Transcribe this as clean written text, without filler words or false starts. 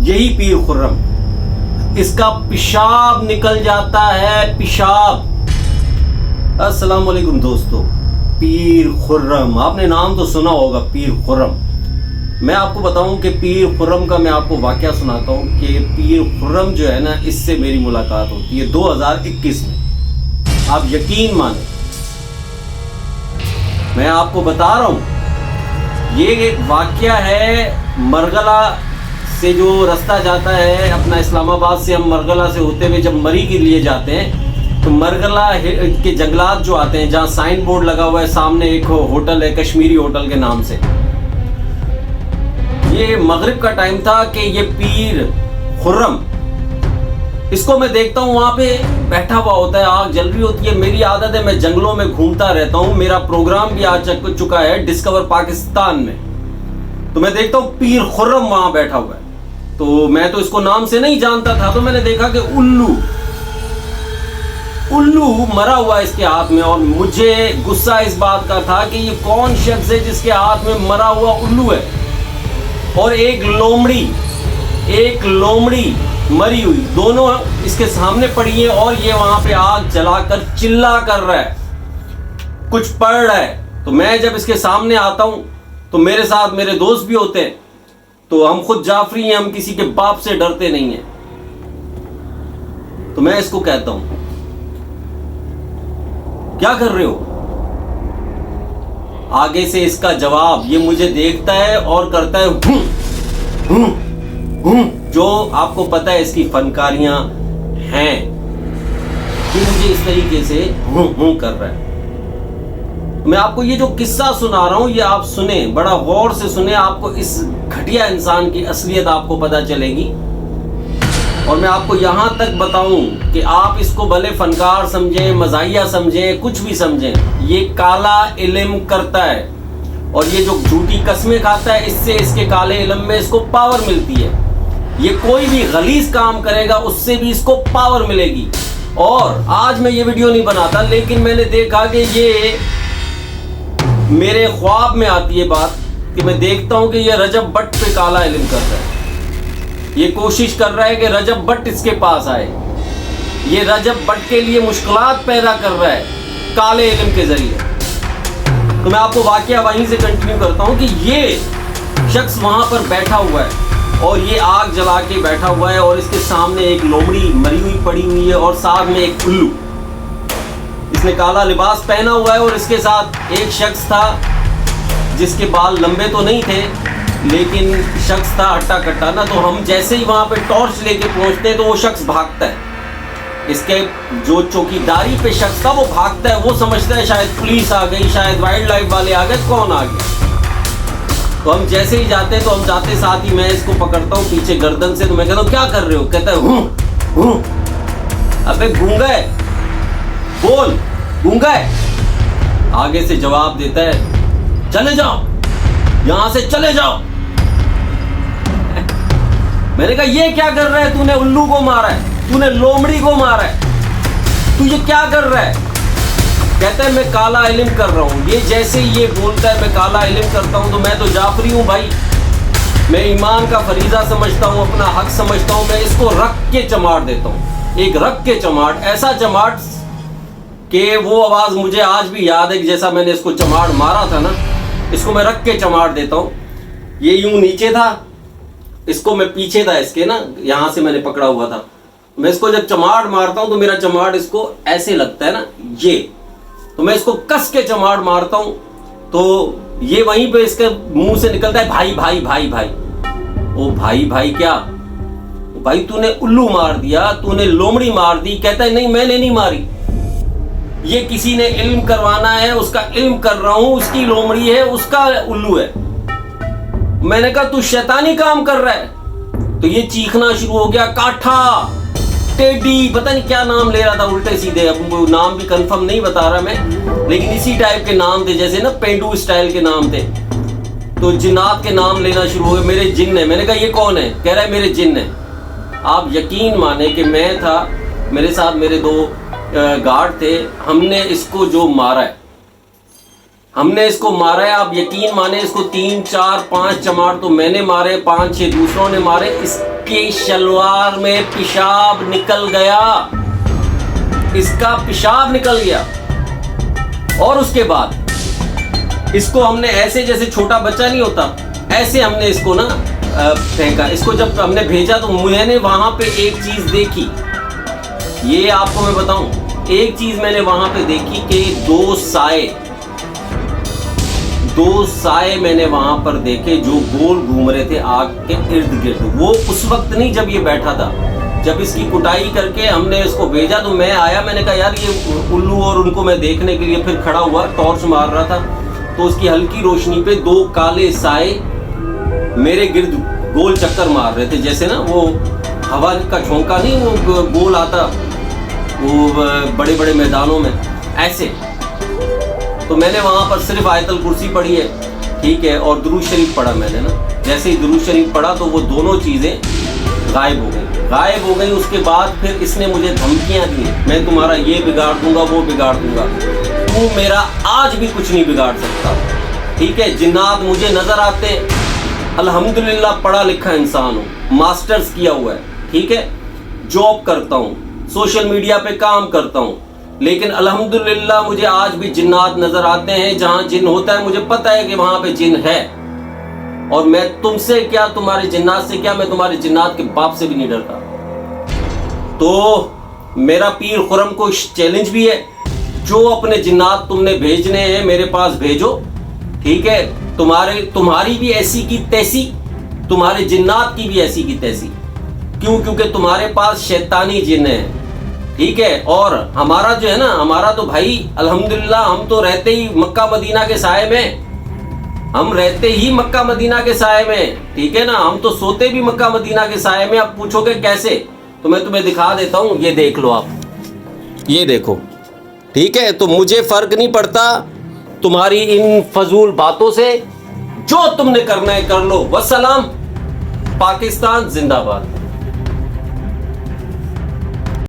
यही पीर खुर्रम, इसका पेशाब निकल जाता है, पेशाब। अस्सलाम वालेकुम दोस्तों, पीर खुर्रम, आपने नाम तो सुना होगा, पीर खुर्रम। मैं आपको बताऊं कि पीर खुर्रम का मैं आपको वाकया सुनाता हूं कि पीर खुर्रम जो है ना, इससे मेरी मुलाकात होती है 2021 में। आप यकीन माने, मैं आपको बता रहा हूं, ये एक वाकया है। मरगला से जो रास्ता जाता है अपना, इस्लामाबाद से हम मरगला से होते हुए जब मरी के लिए जाते हैं, तो मरगला के जंगलात जो आते हैं, जहाँ साइन बोर्ड लगा हुआ है, सामने एक होटल है कश्मीरी होटल के नाम से। ये मगरिब का टाइम था कि ये पीर खुर्रम, इसको मैं देखता हूँ वहाँ पे बैठा हुआ होता है, आग जल रही होती है। मेरी आदत है, मैं जंगलों में घूमता रहता हूँ, मेरा प्रोग्राम भी आ चुका है डिस्कवर पाकिस्तान में। तो मैं देखता हूँ पीर खुर्रम वहाँ बैठा हुआ है। तो मैं तो इसको नाम से नहीं जानता था, तो मैंने देखा कि उल्लू मरा हुआ है इसके हाथ में। और मुझे गुस्सा इस बात का था कि ये कौन शख्स है जिसके हाथ में मरा हुआ उल्लू है, और एक लोमड़ी मरी हुई, दोनों इसके सामने पड़ी है, और ये वहां पे आग जलाकर चिल्ला कर रहा है, कुछ पढ़ रहा है। तो मैं जब इसके सामने आता हूं तो मेरे साथ मेरे दोस्त भी होते हैं, तो हम खुद जाफरी हैं, हम किसी के बाप से डरते नहीं हैं। तो मैं इसको कहता हूं, क्या कर रहे हो? आगे से इसका जवाब, ये मुझे देखता है और करता है जो आपको पता है इसकी फनकारियां हैं, कि मुझे इस तरीके से कर रहा है। मैं आपको ये जो किस्सा सुना रहा हूं, ये आप सुने, बड़ा गौर से सुने, आपको इस घटिया इंसान की असलियत आपको पता चलेगी। और मैं आपको यहां तक बताऊं कि आप इसको भले फनकार समझें, मज़ाहिया समझें, कुछ भी समझें, ये काला इल्म करता है। और ये जो झूठी कस्में खाता है, इससे इसके काले इल्म में इसको पावर मिलती है। ये कोई भी गलीज काम करेगा, उससे भी इसको पावर मिलेगी। और आज मैं ये वीडियो नहीं बनाता, लेकिन मैंने देखा कि ये मेरे ख्वाब में आती है बात, कि मैं देखता हूं कि ये रजब भट्ट पे काला इल्म कर रहा है। ये कोशिश कर रहा है कि रजब भट्ट इसके पास आए, ये रजब भट्ट के लिए मुश्किलात पैदा कर रहा है काले इल्म के जरिए। तो मैं आपको वाकया वहीं से कंटिन्यू करता हूं कि ये शख्स वहां पर बैठा हुआ है, और ये आग जला के बैठा हुआ है, और इसके सामने एक लोमड़ी मरी हुई पड़ी हुई है, और साथ में एक उल्लू। इसने काला लिबास पहना हुआ है, और इसके साथ एक शख्स था जिसके बाल लंबे तो नहीं थे, लेकिन शख्स था हट्टा कट्टा ना। तो हम जैसे ही वहां पे टॉर्च लेके पहुंचते हैं तो वो शख्स भागता है। इसके जो चौकीदारी पे शख्स था वो भागता है, वो समझता है शायद पुलिस आ गई, शायद वाइल्ड लाइफ वाले आ गए, कौन आ गया। तो हम जैसे ही जाते हैं, तो हम जाते साथ ही मैं इसको पकड़ता हूँ पीछे गर्दन से। तो मैं कहता हूँ, क्या कर रहे हो? कहता है हूँ। अबे गूंगा है, बोल, गूंगा है। आगे से जवाब देता है, चले जाओ यहां से, चले जाओ। मैंने कहा, ये क्या कर रहा है? तूने उल्लू को मारा है, तूने लोमड़ी को मारा है, तू ये क्या कर रहा है? कहता है, मैं काला इल्म कर रहा हूं। ये जैसे ही ये बोलता है मैं काला इल्म करता हूं, तो मैं तो जाफरी हूं भाई, मैं ईमान का फरीजा समझता हूं, अपना हक समझता हूं। मैं इसको रख के चमाट देता हूं, एक रख के चमाट, ऐसा चमाट कि वो आवाज मुझे आज भी याद है कि जैसा मैंने इसको चमाट मारा था ना, इसको मैं रख के चमाट देता हूं। ये यूं नीचे था, इसको मैं पीछे था इसके ना, यहां से मैंने पकड़ा हुआ था। मैं इसको जब चमाट मारता हूं तो मेरा चमाट इसको ऐसे लगता है ना, ये, तो मैं इसको कस के चमाट मारता हूं, तो ये वहीं पे इसके मुंह से निकलता है, भाई भाई भाई भाई। ओ भाई भाई क्या भाई? तूने उल्लू मार दिया, तूने लोमड़ी मार दी। कहता है, नहीं मैंने नहीं मारी, ये किसी ने इल्म करवाना है, उसका इल्म कर रहा हूं, उसकी लोमड़ी है, उसका उल्लू है। मैंने कहा, तू शैतानी काम कर रहा है। तो ये चीखना शुरू हो गया, काठा, टेडी, पता नहीं क्या नाम ले रहा था उल्टे सीधे, अब वो नाम भी कंफर्म नहीं बता रहा मैं, लेकिन इसी टाइप के नाम थे, जैसे ना पेंडू स्टाइल के नाम थे। तो जिन्नात के नाम लेना शुरू हो गए, मेरे जिन्न है। मैंने कहा, ये कौन है? कह रहा है, मेरे जिन्न है। आप यकीन माने कि मैं था, मेरे साथ मेरे दो गार्ड थे, हमने इसको जो मारा है, हमने इसको मारा है, आप यकीन माने इसको 3 4 5 चमार तो मैंने मारे, 5 6 दूसरों ने मारे। इसके शलवार में पेशाब निकल गया, इसका पेशाब निकल गया। और उसके बाद इसको हमने ऐसे, जैसे छोटा बच्चा नहीं होता, ऐसे हमने इसको ना फेंका। इसको जब हमने भेजा तो मैंने वहां पे एक चीज देखी, ये आपको मैं बताऊं, एक चीज मैंने वहां पे देखी कि दो साए मैंने वहां पर देखे जो गोल घूम रहे थे आग के इर्द गिर्द। वो उस वक्त नहीं जब ये बैठा था, जब इसकी कुटाई करके हमने इसको भेजा तो मैं आया, मैंने कहा यार ये उल्लू, और उनको मैं देखने के लिए फिर खड़ा हुआ, टॉर्च मार रहा था तो उसकी हल्की रोशनी पे 2 काले साए मेरे गिर्द गोल चक्कर मार रहे थे, जैसे ना वो हवा का झोंका नहीं वो गोल आता वो बड़े बड़े मैदानों में ऐसे। तो मैंने वहां पर सिर्फ आयतल कुर्सी पढ़ी है, ठीक है, और दुरूद शरीफ पढ़ा मैंने ना। जैसे ही दुरूद शरीफ पढ़ा तो वो दोनों चीजें गायब हो गई। उसके बाद फिर इसने मुझे धमकियां दी, मैं तुम्हारा ये बिगाड़ दूंगा, वो बिगाड़ दूंगा, तू मेरा आज भी कुछ नहीं बिगाड़ सकता, ठीक है। जिन्नात मुझे नजर आते, अल्हम्दुलिल्लाह पढ़ा लिखा इंसान हूँ, मास्टर्स किया हुआ है, ठीक है, जॉब करता हूँ, सोशल मीडिया पे काम करता हूँ, लेकिन अल्हम्दुलिल्लाह मुझे आज भी जिन्नात नजर आते हैं। जहां जिन होता है मुझे पता है कि वहां पे जिन है, और मैं तुमसे क्या, तुम्हारे जिन्नात से क्या, मैं तुम्हारे जिन्नात के बाप से भी नहीं डरता। तो मेरा पीर खुरम को चैलेंज भी है, जो अपने जिन्नात तुमने भेजने हैं मेरे पास भेजो, ठीक है। तुम्हारी भी ऐसी की तैसी, तुम्हारे जिन्नात की भी ऐसी की तैसी। क्यों? क्योंकि तुम्हारे पास शैतानी जिन है, ठीक है। और हमारा जो है ना, हमारा तो भाई अल्हम्दुलिल्लाह हम तो रहते ही मक्का मदीना के साए में, हम रहते ही मक्का मदीना के साए में, ठीक है ना। हम तो सोते भी मक्का मदीना के साए में। आप पूछोगे कैसे, तो मैं तुम्हें दिखा देता हूं, ये देख लो आप, ये देखो, ठीक है। तो मुझे फर्क नहीं पड़ता तुम्हारी इन फजूल बातों से, जो तुमने करना है कर लो। वस्सलाम, पाकिस्तान जिंदाबाद।